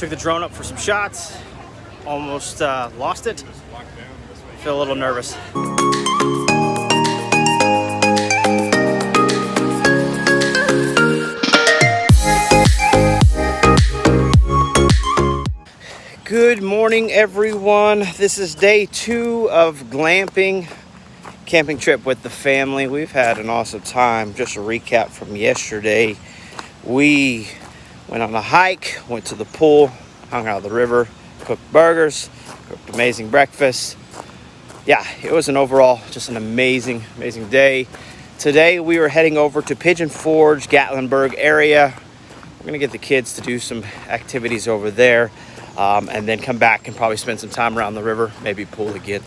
Took the drone up for some shots. Almost lost it. Feel a little nervous. Good morning, everyone. This is day 2 of glamping camping trip with the family. We've had an awesome time. Just a recap from yesterday. We went on a hike, went to the pool, hung out at the river, cooked burgers, cooked amazing breakfast. Yeah, it was an overall just an amazing day. Today we are heading over to Pigeon Forge, Gatlinburg area. We're gonna get the kids to do some activities over there. And then come back and probably spend some time around the river, maybe pool again.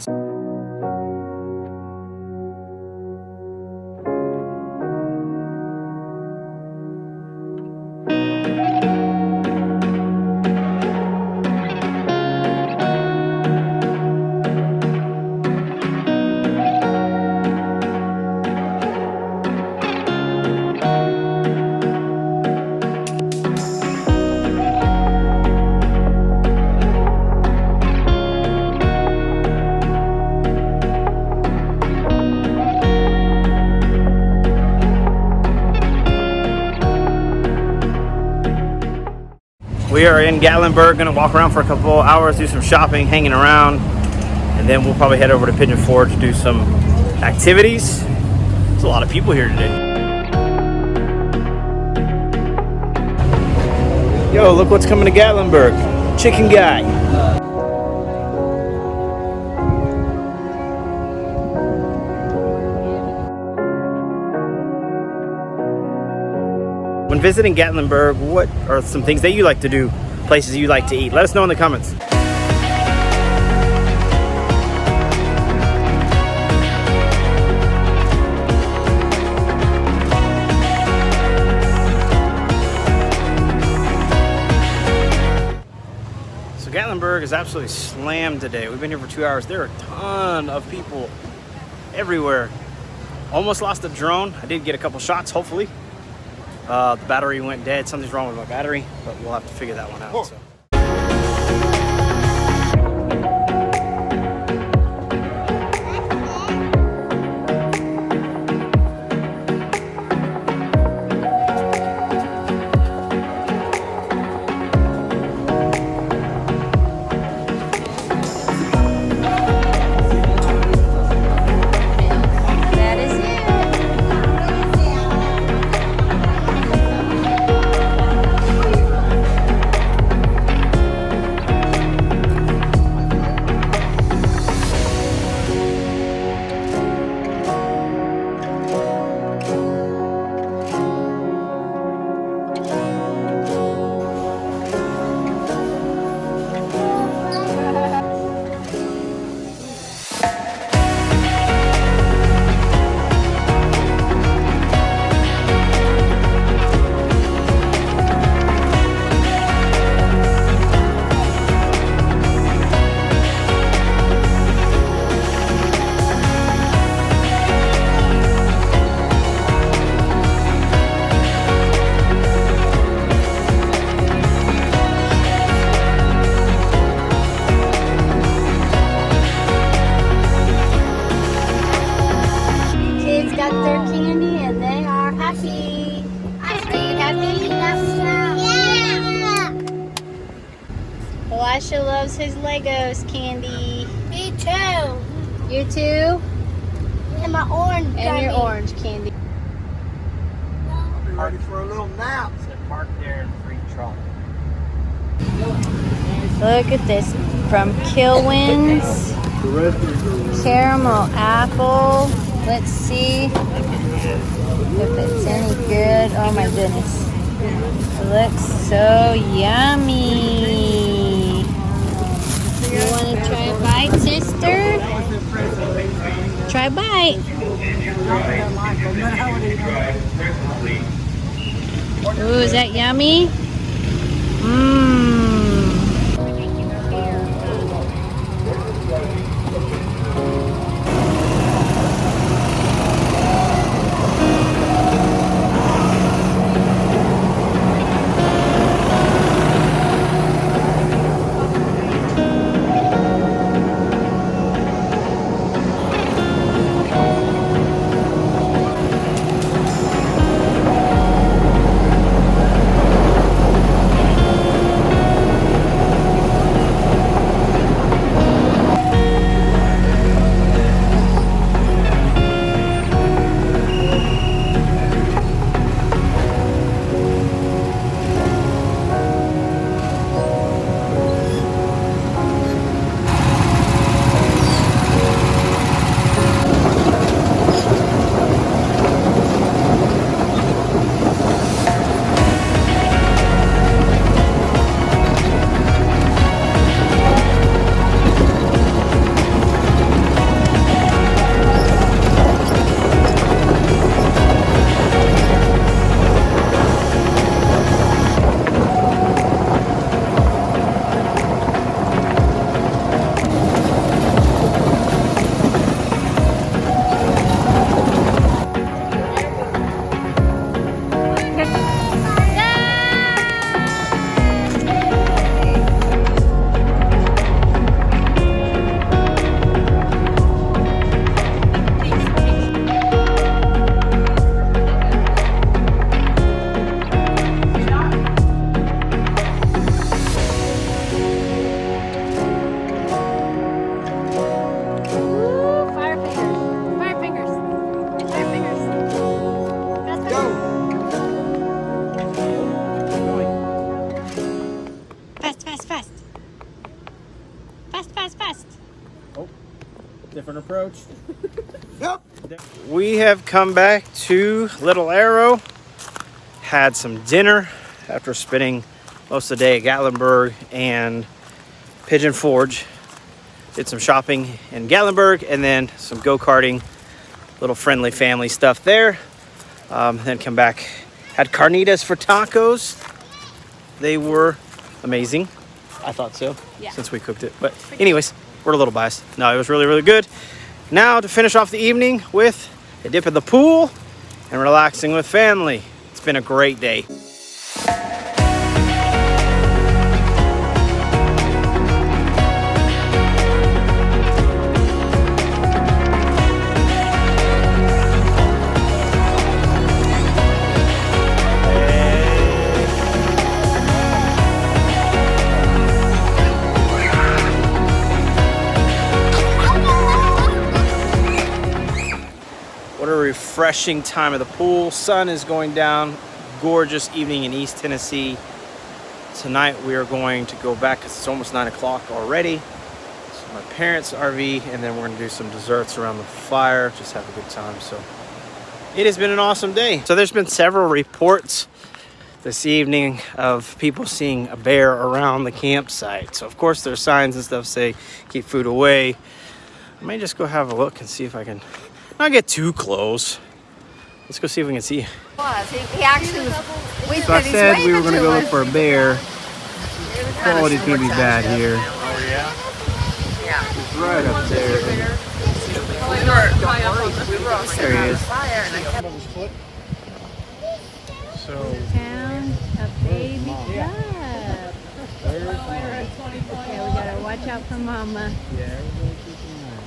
We are in Gatlinburg, gonna walk around for a couple hours, do some shopping, hanging around, and then we'll probably head over to Pigeon Forge to do some activities. There's a lot of people here today. Yo, look what's coming to Gatlinburg. Chicken guy. When visiting Gatlinburg, what are some things that you like to do, places you like to eat? Let us know in the comments. So Gatlinburg is absolutely slammed today. We've been here for 2 hours. There are a ton of people everywhere. Almost lost the drone. I did get a couple shots, hopefully. The battery went dead. Something's wrong with my battery, but we'll have to figure that one out. So. Elisha loves his Legos candy. Me too. You too? And my orange And candy. your orange candy. I'll be ready for a little nap. Park there and free trolley. Look at this. From Kilwins. Caramel apple. Let's see if it's any good. Oh my goodness. It looks so yummy. You want to try a bite, sister? Try a bite. Ooh, is that yummy? Mmm. different approach. Yep. We have come back to Little Arrow, had some dinner after spending most of the day at Gatlinburg and Pigeon Forge. Did some shopping in Gatlinburg and then some go-karting, little friendly family stuff there. Then come back, had carnitas for tacos. They were amazing. I thought so, since we cooked it. But anyways, we're a little biased. No, it was really, really good. Now to finish off the evening with a dip in the pool and relaxing with family. It's been a great day. What a refreshing time of the pool. Sun is going down. Gorgeous evening in East Tennessee. Tonight we are going to go back because it's almost 9 o'clock already. So my parents' RV, and then we're going to do some desserts around the fire. Just have a good time. So it has been an awesome day. So there's been several reports this evening of people seeing a bear around the campsite. So of course there's signs and stuff say keep food away. I may just go have a look and see if I can not get too close. Let's go see if we can see. He actually was. So I said we were going to go look for a bear. Quality's going to be bad here. Oh, yeah? Yeah. It's right up there. There he is. So Found a baby cub. Yeah, we gotta watch out for mama. yeah, everybody keep an eye.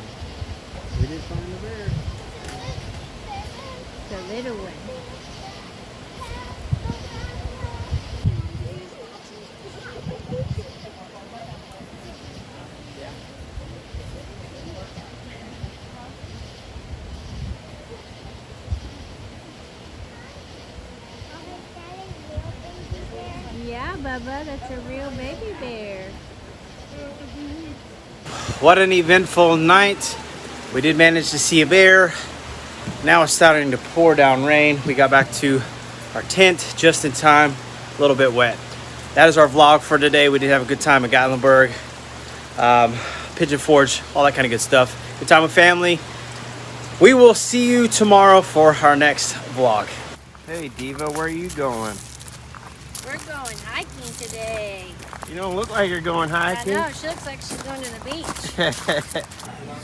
We did find the bear. The little one. Yeah, Bubba, that's a real baby bear. What an eventful night. We did manage to see a bear. Now it's starting to pour down rain. We got back to our tent just in time, a little bit wet. That is our vlog for today. We did have a good time at Gatlinburg, Pigeon Forge, all that kind of good stuff. Good time with family. We will see you tomorrow for our next vlog. Hey Diva, where are you going? We're going hiking today. You don't look like you're going hiking. I know, she looks like she's going to the beach.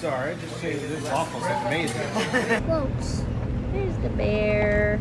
Sorry, I just changed this waffles. It's amazing. Folks, there's the bear.